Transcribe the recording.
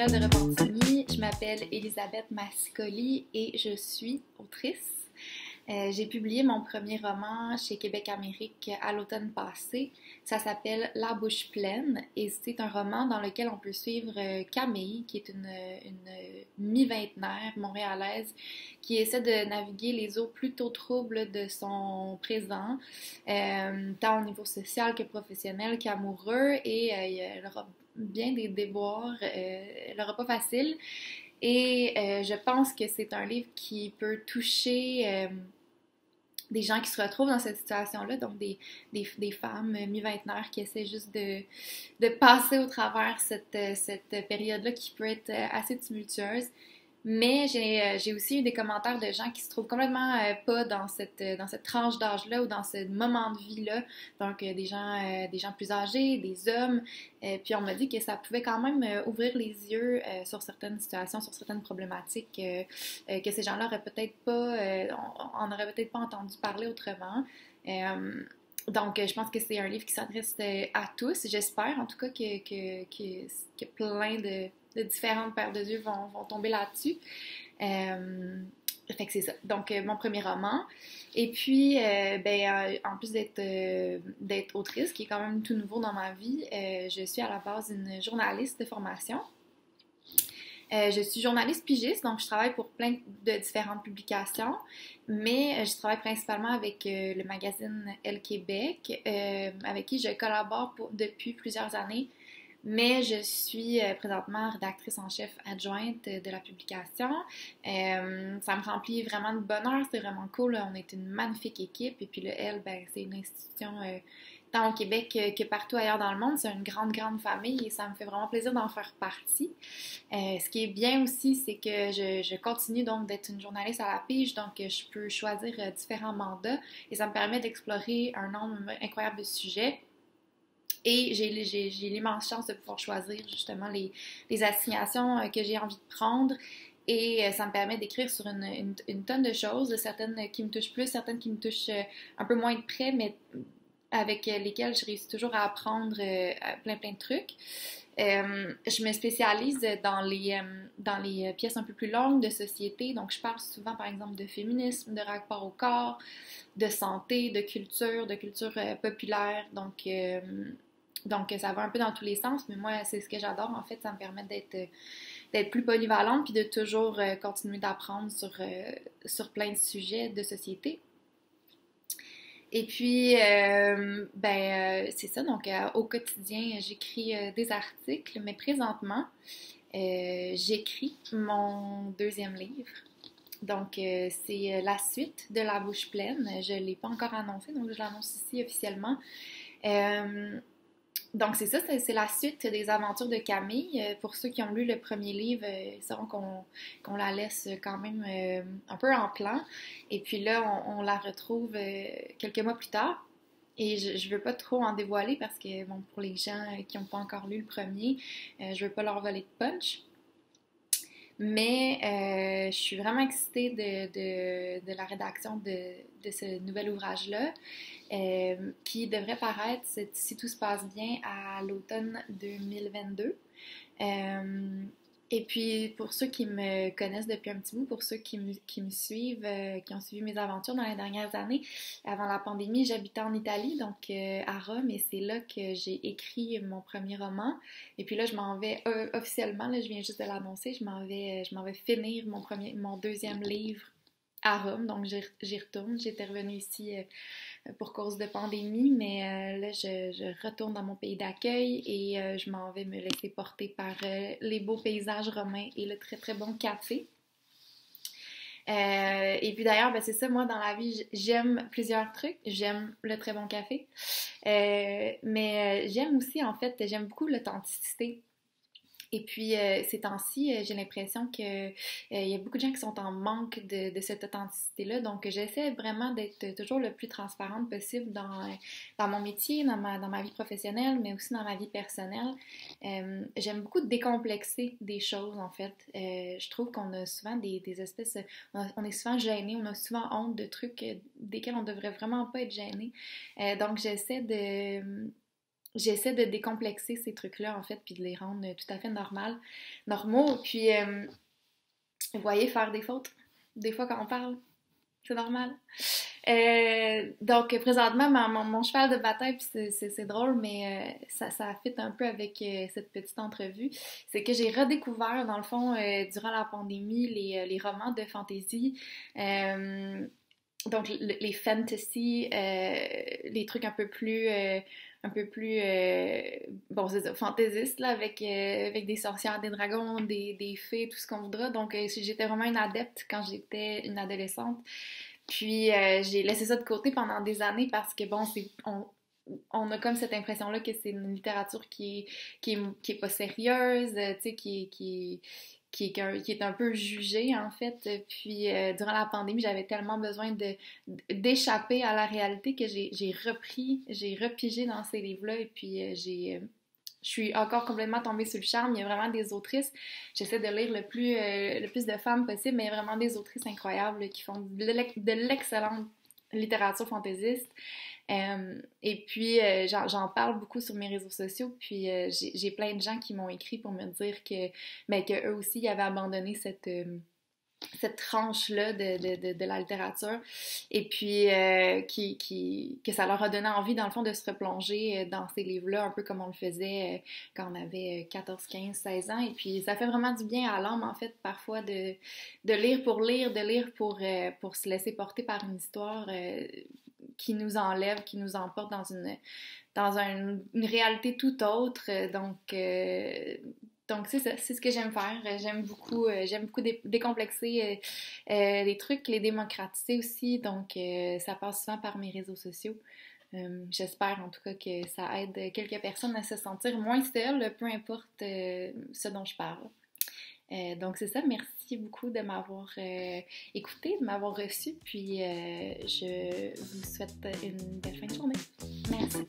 culturelle de Repentigny. Je m'appelle Elisabeth Mascoli et je suis autrice. J'ai publié mon premier roman chez Québec Amérique à l'automne passé. Ça s'appelle La bouche pleine et c'est un roman dans lequel on peut suivre Camille, qui est une mi-vingtenaire montréalaise qui essaie de naviguer les eaux plutôt troubles de son présent, tant au niveau social que professionnel qu'amoureux, et elle aura bien des déboires, elle n'aura pas facile. Et je pense que c'est un livre qui peut toucher des gens qui se retrouvent dans cette situation-là, donc des femmes mi-vingtenaires qui essaient juste de passer au travers cette période-là qui peut être assez tumultueuse. Mais j'ai aussi eu des commentaires de gens qui se trouvent complètement pas dans cette tranche d'âge-là ou dans ce moment de vie-là. Donc, des gens plus âgés, des hommes. Puis, on m'a dit que ça pouvait quand même ouvrir les yeux sur certaines situations, sur certaines problématiques, que ces gens-là auraient peut-être pas, on n'aurait peut-être pas entendu parler autrement. Donc, je pense que c'est un livre qui s'adresse à tous. J'espère, en tout cas, que plein de différentes paires de yeux vont tomber là-dessus. Fait que c'est ça. Donc, mon premier roman. Et puis, en plus d'être autrice, qui est quand même tout nouveau dans ma vie, je suis à la base une journaliste de formation. Je suis journaliste pigiste, donc je travaille pour plein de différentes publications, mais je travaille principalement avec le magazine Elle Québec, avec qui je collabore depuis plusieurs années. Mais je suis présentement rédactrice en chef adjointe de la publication. Ça me remplit vraiment de bonheur, c'est vraiment cool. On est une magnifique équipe. Et puis le Elle, c'est une institution tant au Québec que partout ailleurs dans le monde. C'est une grande, grande famille et ça me fait vraiment plaisir d'en faire partie. Ce qui est bien aussi, c'est que je continue donc d'être une journaliste à la pige, donc je peux choisir différents mandats et ça me permet d'explorer un nombre incroyable de sujets. Et j'ai l'immense chance de pouvoir choisir justement les assignations que j'ai envie de prendre. Et ça me permet d'écrire sur une tonne de choses, certaines qui me touchent plus, certaines qui me touchent un peu moins de près, mais avec lesquelles je réussis toujours à apprendre plein de trucs. Je me spécialise dans les pièces un peu plus longues de société, donc je parle souvent par exemple de féminisme, de rapport au corps, de santé, de culture populaire, donc ça va un peu dans tous les sens, mais moi c'est ce que j'adore en fait, ça me permet d'être plus polyvalente puis de toujours continuer d'apprendre sur plein de sujets de société. Et puis, c'est ça, donc au quotidien, j'écris des articles, mais présentement, j'écris mon deuxième livre. Donc, c'est la suite de La bouche pleine. Je ne l'ai pas encore annoncé, donc je l'annonce ici officiellement. Donc, c'est ça, c'est la suite des aventures de Camille. Pour ceux qui ont lu le premier livre, ils sauront qu'on la laisse quand même un peu en plan. Et puis là, on la retrouve quelques mois plus tard. Et je veux pas trop en dévoiler parce que, bon, pour les gens qui n'ont pas encore lu le premier, je veux pas leur voler de punch. Mais je suis vraiment excitée de la rédaction de ce nouvel ouvrage-là, qui devrait paraître, si tout se passe bien, à l'automne 2022. Et puis, pour ceux qui me connaissent depuis un petit bout, pour ceux qui me suivent, qui ont suivi mes aventures dans les dernières années, avant la pandémie, j'habitais en Italie, donc à Rome, et c'est là que j'ai écrit mon premier roman. Et puis là, je m'en vais officiellement, là, je viens juste de l'annoncer, je m'en vais finir mon deuxième livre à Rome, donc j'y retourne. J'étais revenue ici pour cause de pandémie, mais là, je retourne dans mon pays d'accueil et je m'en vais me laisser porter par les beaux paysages romains et le très très bon café. Et puis d'ailleurs, c'est ça, moi dans la vie, j'aime plusieurs trucs. J'aime le très bon café, mais j'aime aussi, en fait, j'aime beaucoup l'authenticité. Et puis, ces temps-ci, j'ai l'impression que il y a beaucoup de gens qui sont en manque de cette authenticité-là. Donc, j'essaie vraiment d'être toujours le plus transparente possible dans mon métier, dans ma vie professionnelle, mais aussi dans ma vie personnelle. J'aime beaucoup décomplexer des choses, en fait. Je trouve qu'on a souvent des espèces... On est souvent gêné, on a souvent honte de trucs desquels on devrait vraiment pas être gêné. Donc, j'essaie j'essaie de décomplexer ces trucs-là, en fait, puis de les rendre tout à fait normaux. Puis, vous voyez, faire des fautes, des fois quand on parle, c'est normal. Donc, présentement, mon cheval de bataille, puis c'est drôle, mais ça fit un peu avec cette petite entrevue, c'est que j'ai redécouvert, dans le fond, durant la pandémie, les romans de fantasy. Donc, les fantasy, les trucs bon, c'est ça, fantaisistes, là, avec des sorcières, des dragons, des fées, tout ce qu'on voudra. Donc, j'étais vraiment une adepte quand j'étais une adolescente. Puis j'ai laissé ça de côté pendant des années parce que bon, on a comme cette impression-là que c'est une littérature qui est pas sérieuse, tu sais, qui est un peu jugée en fait. Puis durant la pandémie, j'avais tellement besoin d'échapper à la réalité que j'ai repigé dans ces livres-là et puis je suis encore complètement tombée sur le charme. Il y a vraiment des autrices. J'essaie de lire le plus de femmes possible, mais il y a vraiment des autrices incroyables là, qui font de l'excellente littérature fantaisiste. Et puis, j'en parle beaucoup sur mes réseaux sociaux. Puis, j'ai plein de gens qui m'ont écrit pour me dire que eux aussi, ils avaient abandonné cette tranche-là de la littérature et puis que ça leur a donné envie, dans le fond, de se replonger dans ces livres-là, un peu comme on le faisait quand on avait 14, 15, 16 ans. Et puis ça fait vraiment du bien à l'âme, en fait, parfois de lire, de lire pour se laisser porter par une histoire qui nous enlève, qui nous emporte dans une réalité tout autre. Donc c'est ça, c'est ce que j'aime faire. J'aime beaucoup décomplexer les trucs, les démocratiser aussi. Donc ça passe souvent par mes réseaux sociaux. J'espère en tout cas que ça aide quelques personnes à se sentir moins seules, peu importe ce dont je parle. Donc c'est ça, merci beaucoup de m'avoir écouté, de m'avoir reçu, puis je vous souhaite une belle fin de journée. Merci.